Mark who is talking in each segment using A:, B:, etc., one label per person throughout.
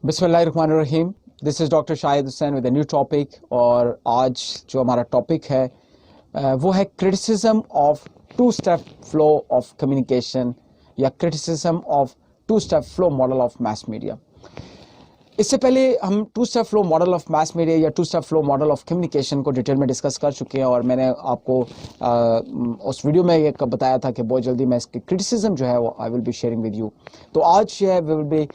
A: बिस्मिल्लाहिर्रहमानिर्रहीम। This is doctor Shahid Hussain with a new topic. और आज जो हमारा टॉपिक है वो है criticism of two step flow of communication या criticism of two step flow model of mass media. इससे पहले हम two step flow model of mass media या two step flow model of communication को डिटेल में डिस्कस कर चुके हैं और मैंने आपको उस वीडियो में ये बताया था कि बहुत जल्दी मैं इसकी क्रिटिसिज्म जो है वो I will be sharing with you. तो आज जो है we will be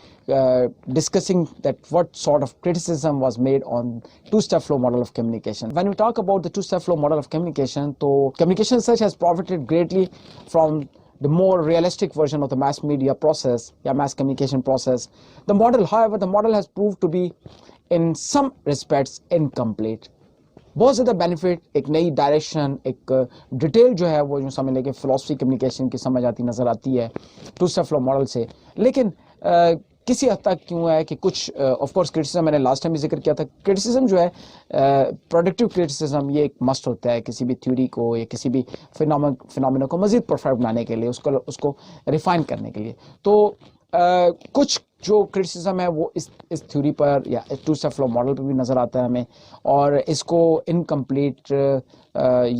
A: discussing that what sort of criticism was made on two-step flow model of communication. When we talk about the two-step flow model of communication, so communication research has profited greatly from the more realistic version of the mass media process, mass communication process. The model, however, the model has proved to be in some respects incomplete. बहुत ज़्यादा benefit, एक नई direction, एक detail जो है वो जो समझ लें कि फिलॉसफी कम्युनिकेशन की समझ आती नज़र आती है टू स्टेप फ्लो मॉडल से। लेकिन किसी हद तक क्यों है कि कुछ ऑफ कोर्स क्रिटिसिज्म मैंने लास्ट टाइम भी जिक्र किया था। क्रिटिसिज्म जो है प्रोडक्टिव क्रिटिसिज्म ये एक मस्ट होता है किसी भी थ्योरी को या किसी भी फिनोमेना को मज़ीद परफेक्ट बनाने के लिए, उसको रिफाइन करने के लिए। तो कुछ जो क्रिटिसिज्म है वो इस थ्योरी पर या टू स्टेप फ्लो मॉडल पर भी नज़र आता है हमें, और इसको इनकम्प्लीट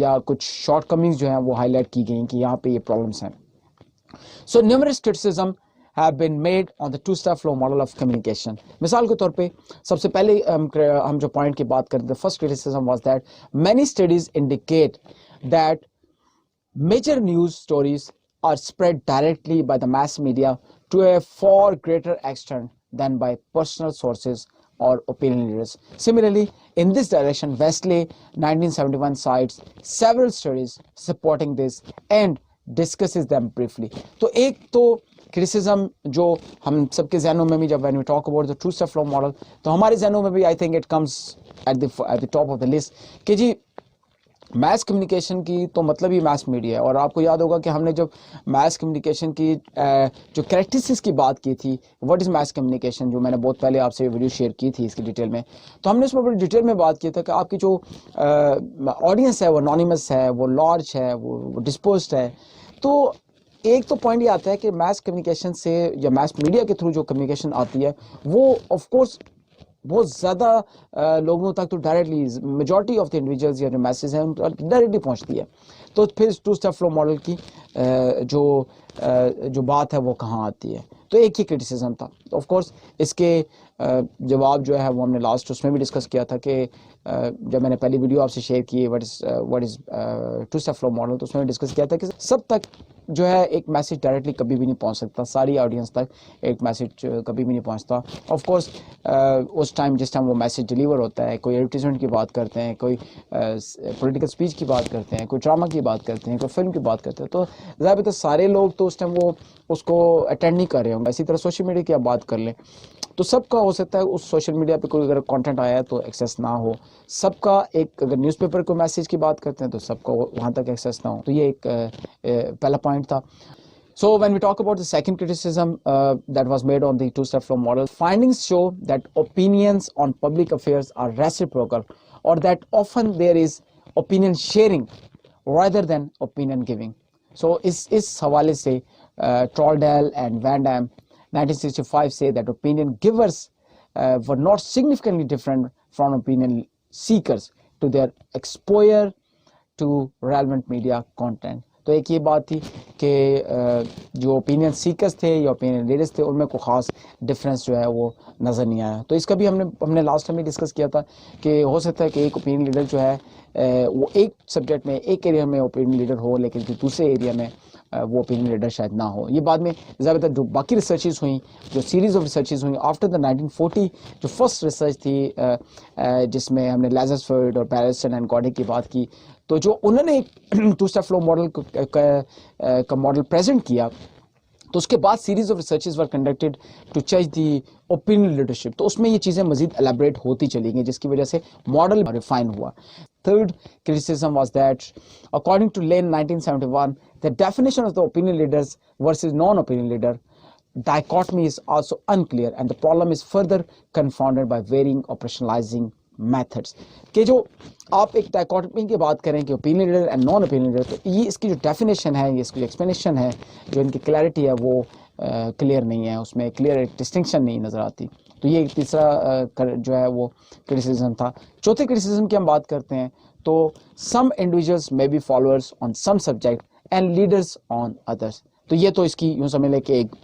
A: या कुछ शॉर्टकमिंग्स जो हैं वो हाईलाइट की गई कि यहाँ पे ये प्रॉब्लम्स हैं। So numerous criticism have been made on the two-step flow model of communication. मिसाल के तौर पे सबसे पहले हम जो पॉइंट की बात करते हैं, the first criticism was that many studies indicate that major news stories are spread directly by the mass media to a far greater extent than by personal sources or opinion leaders. Similarly, in this direction, Westley 1971 cites several studies supporting this and discusses them briefly. तो एक तो criticism जो हम सबके जहनों में भी जब when we talk about the two step flow model, तो हमारे जहनों में भी I think it comes at the top of the list कि जी मैस कम्युनिकेशन की तो मतलब ही मैस मीडिया है। और आपको याद होगा कि हमने जब मैस कम्युनिकेशन की जो कैरेक्टरिस्टिक्स की बात की थी, व्हाट इज़ मैस कम्युनिकेशन, जो मैंने बहुत पहले आपसे वीडियो शेयर की थी इसकी डिटेल में, तो हमने उसमें बड़ी डिटेल में बात की था कि आपकी जो ऑडियंस है वो अनोनिमस है, वो लार्ज है, वो डिस्पोज्ड है। तो एक तो पॉइंट ये आता है कि मैस कम्युनिकेशन से या मैस मीडिया के थ्रू जो कम्युनिकेशन आती है वो ऑफ कोर्स बहुत ज़्यादा लोगों तक तो directly majority of the individuals या जो मैसेज हैं उन तक डायरेक्टली पहुंचती है। तो फिर टू स्टेप फ्लो मॉडल की जो बात है वो कहाँ आती है। तो एक ही क्रिटिसिज्म था। ऑफ कोर्स इसके जवाब जो है वो हमने लास्ट उसमें भी डिस्कस किया था कि जब मैंने पहली वीडियो आपसे शेयर की what is two step flow model, तो उसमें डिस्कस किया था कि सब तक जो है एक मैसेज डायरेक्टली कभी भी नहीं पहुंच सकता, सारी ऑडियंस तक एक मैसेज कभी भी नहीं पहुंचता। ऑफ कोर्स उस टाइम जिस टाइम वो मैसेज डिलीवर होता है, कोई एडवर्टीजमेंट की बात करते हैं, कोई पॉलिटिकल स्पीच की बात करते हैं, कोई ड्रामा की बात करते हैं, कोई फिल्म की बात करते हैं, तो ज़्यादातर सारे लोग तो उस टाइम वो उसको अटेंड नहीं कर रहे होंगे। इसी तरह सोशल मीडिया की आप बात कर लें तो सबका हो सकता है उस सोशल मीडिया पे कोई अगर कंटेंट आया है तो एक्सेस ना हो, सबका एक अगर न्यूज़पेपर को मैसेज की बात करते हैं तो सबका वहाँ तक एक्सेस ना हो। तो ये एक पहला पॉइंट था। So when we talk about the second criticism that was made on the two-step flow model, findings show that opinions on public affairs are reciprocal, or that often there is opinion sharing rather than opinion giving. So इस हवाले से Troldell and Van Damme 1965 say that opinion givers were not significantly different from opinion seekers to their exposure to relevant media content. तो एक ये बात थी कि जो ओपिनियन सीकर्स थे या ओपिनियन लीडर्स थे उनमें कोई ख़ास डिफरेंस जो है वो नज़र नहीं आया। तो इसका भी हमने लास्ट टाइम भी डिस्कस किया था कि हो सकता है कि एक ओपिनियन लीडर जो है वो एक सब्जेक्ट में एक एरिया में ओपिनियन लीडर हो, लेकिन दूसरे एरिया में वो ओपिनियन लीडर शायद ना हो। ये बाद में ज़्यादातर जो बाकी रिसर्चेस हुई, जो सीरीज़ ऑफ रिसर्चेस हुई आफ्टर द 1940, जो फर्स्ट रिसर्च थी जिसमें हमने लैजर्सफोर्ड और पैरिसन एंड गॉडिक की बात की, तो जो उन्होंने टू स्टेप फ्लो मॉडल का मॉडल प्रेजेंट किया, तो उसके बाद series of researches were conducted to check the opinion leadership. तो उसमें ये चीज़ें मजीद एलाबरेट होती चली गई जिसकी वजह से मॉडल रिफाइन हुआ। Third criticism was that, according to Lane 1971, the definition of the opinion leaders versus non-opinion leader dichotomy is also unclear, and the problem is further confounded by varying operationalizing methods. कि जो आप एक dichotomy की बात करें कि opinion leader and non opinion leader, तो ये इसकी जो डेफिनेशन है, ये इसकी एक्सप्लेनेशन है, जो इनकी क्लैरिटी है वो क्लियर नहीं है, उसमें क्लियर एक डिस्टिंक्शन नहीं नज़र आती। तो ये एक तीसरा जो है वो क्रिटिसिज्म था। चौथे क्रिटिसिज्म की हम बात करते हैं तो some individuals may be followers on some subject and leaders on others. तो ये तो इसकी यूं समझ लें कि एक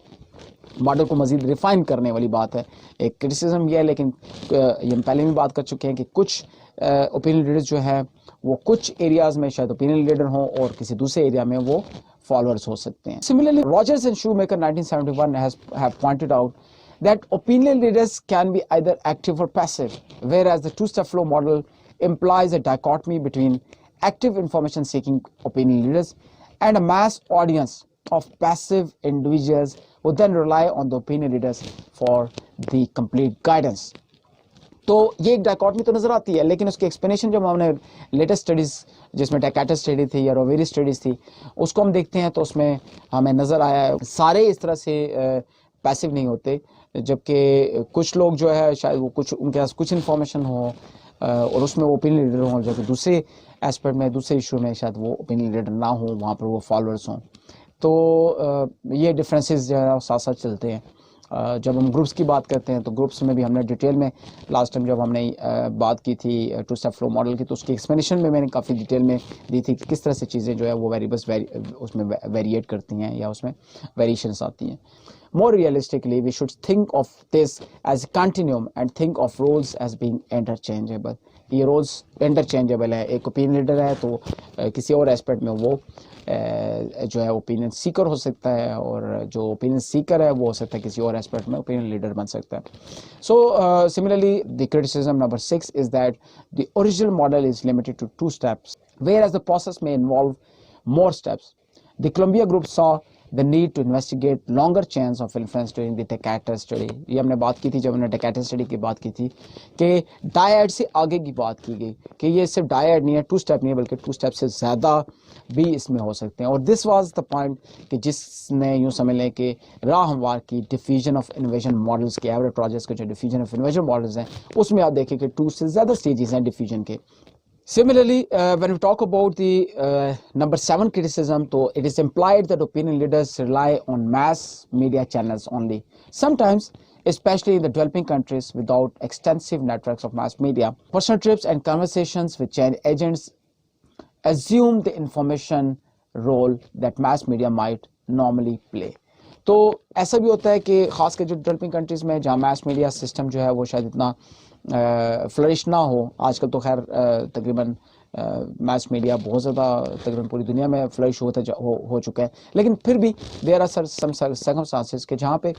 A: मॉडल को मजीद रिफाइन करने वाली बात है, एक क्रिटिसिज्म ये है। लेकिन ये हम पहले भी बात कर चुके हैं कि कुछ ओपिनियन लीडर्स जो है वो कुछ एरियाज में शायद ओपिनियन लीडर हों और किसी दूसरे एरिया में वो फॉलोअर्स हो सकते हैं। Similarly Rogers and Shoemaker 1971 have pointed out that opinion leaders can be either active or passive, whereas the two-step flow model implies a dichotomy between active information seeking opinion leaders and a mass audience of passive individuals who then rely on the opinion leaders for the complete guidance. तो ये एक dichotomy तो नजर आती है, लेकिन उसकी explanation जब हमने लेटेस्ट स्टडीज जिसमें डेकाटर स्टडी थी या रोवेरी स्टडीज थी उसको हम देखते हैं तो उसमें हमें नजर आया सारे इस तरह से पैसिव नहीं होते, जबकि कुछ लोग जो है शायद वो कुछ उनके पास कुछ इन्फॉर्मेशन हो और उसमें वो ओपिनियन लीडर हों, जबकि दूसरे एस्पेक्ट में दूसरे इशू में शायद वो ओपिनियन लीडर ना हो, वहाँ पर वो फॉलोअर्स हों। तो ये डिफरेंसेस जो है साथ साथ चलते हैं। जब हम ग्रुप्स की बात करते हैं तो ग्रुप्स में भी हमने डिटेल में लास्ट टाइम जब हमने बात की थी टू स्टेप फ्लो मॉडल की तो उसकी एक्सप्लेनेशन में मैंने काफ़ी डिटेल में दी थी कि किस तरह से चीज़ें जो है वो वेरिएबल्स उसमें वेरिएट करती हैं या उसमें वेरिएशंस आती हैं। More realistically, we should think of this as a continuum and think of roles as being interchangeable. ये roles interchangeable है, एक ओपिनियन लीडर है तो किसी और एस्पेक्ट में वो जो है ओपिनियन सीकर हो सकता है और जो ओपिनियन सीकर है वो हो सकता है किसी और एस्पेक्ट में ओपिनियन लीडर बन सकता है। So similarly, the criticism number 6 is that the original model is limited to 2 steps, whereas the process may involve more steps. The Columbia group saw the need to investigate longer chains of influence during the Decatur study. ये हमने बात की थी जब हमने Decatur study की बात की थी कि डायड से आगे की बात की गई कि ये सिर्फ डायड नहीं है, 2 स्टेप नहीं है, बल्कि 2 स्टेप से ज़्यादा भी इसमें हो सकते हैं। और दिस वाज द पॉइंट कि जिसने यूँ समझ लें कि राह हमवार की डिफिजन ऑफ इन्वेजन मॉडल्स के एवरेज प्रोजेक्ट्स के जो डिफिजन ऑफ इन्वेजन मॉडल्स हैं उसमें आप देखें कि 2 से ज़्यादा स्टेजेस हैं डिफिजन के। Similarly, when we talk about the number 7 criticism, so it is implied that opinion leaders rely on mass media channels only. Sometimes, especially in the developing countries without extensive networks of mass media, personal trips and conversations with change agents assume the information role that mass media might normally play. तो ऐसा भी होता है कि ख़ास कर जो developing countries में जहाँ मास मीडिया सिस्टम जो है वो शायद इतना फ्लरिश ना हो, आजकल तो खैर तकरीबन मास मीडिया बहुत ज़्यादा तकरीबन पूरी दुनिया में फ्लरिश हो चुका है, लेकिन फिर भी देयर आर सम सर्कमस्टांसेस के जहाँ पे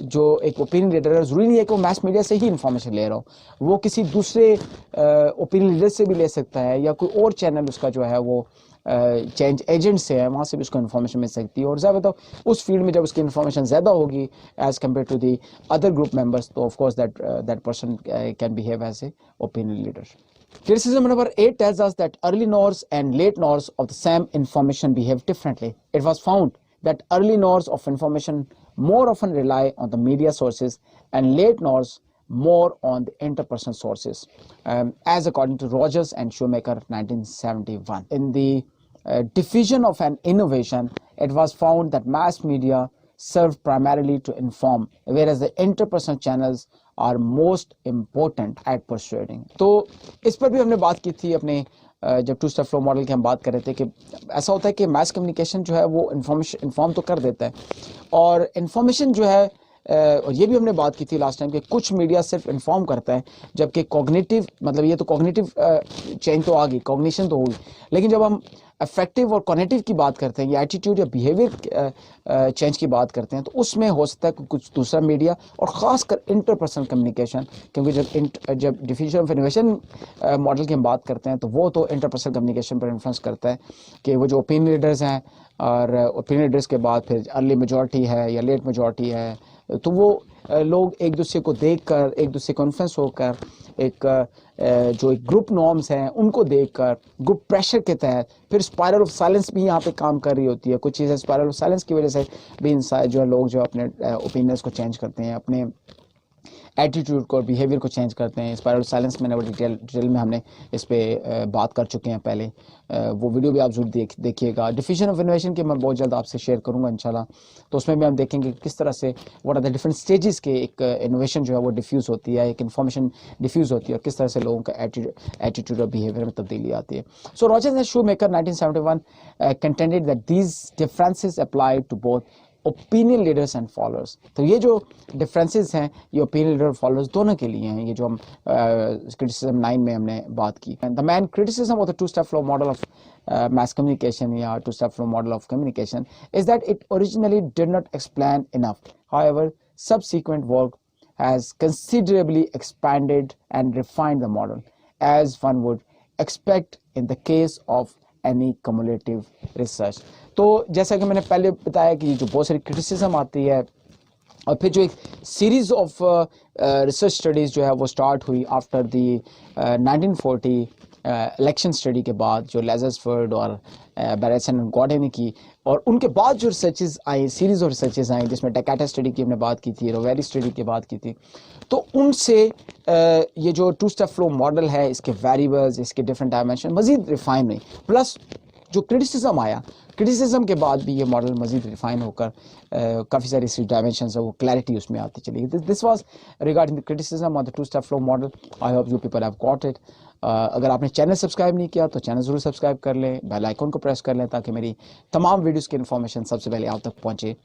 A: जो एक ओपिनियन लीडर है ज़रूरी नहीं है कि वो मास मीडिया से ही इन्फॉर्मेशन ले रहा हो, वो किसी दूसरे ओपिनियन लीडर से भी ले सकता है या कोई और चैनल उसका जो है वो चेंज एजेंट से है, वहाँ से भी उसको इन्फॉर्मेशन मिल सकती है। और ज़्यादा तो उस फील्ड में जब उसकी इन्फॉर्मेशन ज़्यादा होगी as compare to the other group members, तो of course that person can behave as a opinion leader. Criticism number 8 tells us that early knowers and late knowers of the same information behave differently. It was found that early knowers of information more often rely on the media sources and late knowers more on the interpersonal sources, as according to Rogers and Shoemaker 1971. In the diffusion of an innovation, it was found that mass media serve primarily to inform, whereas the interpersonal channels are most important at persuading. तो इस पर भी हमने बात की थी अपने जब 2 स्टेप फ्लो मॉडल की हम बात कर रहे थे कि ऐसा होता है कि मास कम्युनिकेशन जो है वो इन्फॉर्म तो कर देता है और इन्फॉर्मेशन जो है और ये भी हमने बात की थी लास्ट टाइम कि कुछ मीडिया सिर्फ इन्फॉर्म करता है, जबकि कॉग्निटिव मतलब ये तो कॉग्निटिव चेंज तो आ गई, कॉग्निशन तो होगी, लेकिन जब हम अफेक्टिव और कॉग्निटिव की बात करते हैं या एटीट्यूड या बिहेवियर चेंज की बात करते हैं तो उसमें हो सकता है कुछ दूसरा मीडिया और ख़ासकर इंटरपर्सनल कम्युनिकेशन, क्योंकि जब डिफिजन ऑफ इन्वेशन मॉडल की हम बात करते हैं तो वो तो इंटरपर्सनल कम्युनिकेशन पर इन्फ्लुएंस करता है कि वो जो ओपिनियन लीडर्स हैं और ओपिनियन लीडर्स के बाद फिर अर्ली मेजॉरिटी है या लेट मेजॉरिटी है, तो वो लोग एक दूसरे को देखकर एक दूसरे को इन्फ्लुएंस होकर एक जो एक ग्रुप नॉर्म्स हैं उनको देखकर ग्रुप प्रेशर के तहत फिर स्पायरल ऑफ साइलेंस भी यहाँ पे काम कर रही होती है। कुछ चीज़ें स्पायरल ऑफ साइलेंस की वजह से भी जो है लोग जो अपने ओपिनियंस को चेंज करते हैं, अपने एटीट्यूड को और बिहेवियर को चेंज करते हैं। स्पाइरल साइलेंस मैंने डिटेल में हमने इस पर बात कर चुके हैं पहले, वो वीडियो भी आप जरूर देखिएगा। डिफ्यूजन ऑफ इनोवेशन की मैं बहुत जल्द आपसे शेयर करूंगा इंशाल्लाह, तो उसमें भी हम देखेंगे किस तरह से what are the different stages के एक इनोवेशन जो है वो डिफ्यूज़ होती है, एक इन्फॉर्मेशन डिफ्यूज़ होती है और किस तरह से लोगों का एटीट्यूड और बिहेवियर में तब्दीली आती है। So Rogers and Shoemaker 1971 contended that these differences apply to both opinion leaders and followers. तो ये जो डिफरेंसेस हैं ये ओपिनियन लीडर और फॉलोअर्स दोनों के लिए हैं, ये जो हम क्रिटिसिज्म 9 में हमने बात की। The man criticism of the two step flow model of mass communication या two step flow model of communication is that it originally did not explain enough. However, subsequent work has considerably expanded and refined the model, as one would expect in the case of any cumulative research. तो जैसा कि मैंने पहले बताया कि जो बहुत सारी क्रिटिसिज्म आती है और फिर जो एक सीरीज ऑफ रिसर्च स्टडीज़ जो है वो स्टार्ट हुई आफ्टर दी 1940 इलेक्शन स्टडी के बाद, जो लेजर्सफोर्ड और बैरेसन एंड गॉडे ने की, और उनके बाद जो रिसर्चेज आई, सीरीज ऑफ रिसर्चेज आई जिसमें डेकाटर स्टडी की हमने बात की थी, रोवेरी स्टडी की बात की थी, तो उनसे ये जो टू स्टेप फ्लो मॉडल है, इसके वेरिएबल्स, इसके डिफरेंट डायमेंशन मज़ीद रिफाइन नहीं, प्लस जो क्रिटिसिज्म आया, क्रिटिसिज्म के बाद भी ये मॉडल मज़ीद रिफाइन होकर काफ़ी सारी इसी डायमेंशंस है वो क्लैरिटी उसमें आती चली गई। This was regarding the criticism of the two step flow model. I hope you people have got it. अगर आपने चैनल सब्सक्राइब नहीं किया तो चैनल ज़रूर सब्सक्राइब कर लें, बेल आइकन को प्रेस कर लें ताकि मेरी तमाम वीडियोस की इन्फॉर्मेशन सबसे पहले आप तक पहुँचे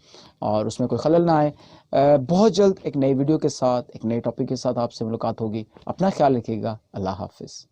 A: और उसमें कोई खलल ना आए। बहुत जल्द एक नई वीडियो के साथ, एक नए टॉपिक के साथ आपसे मुलाकात होगी। अपना ख्याल रखिएगा। अल्लाह हाफिज़।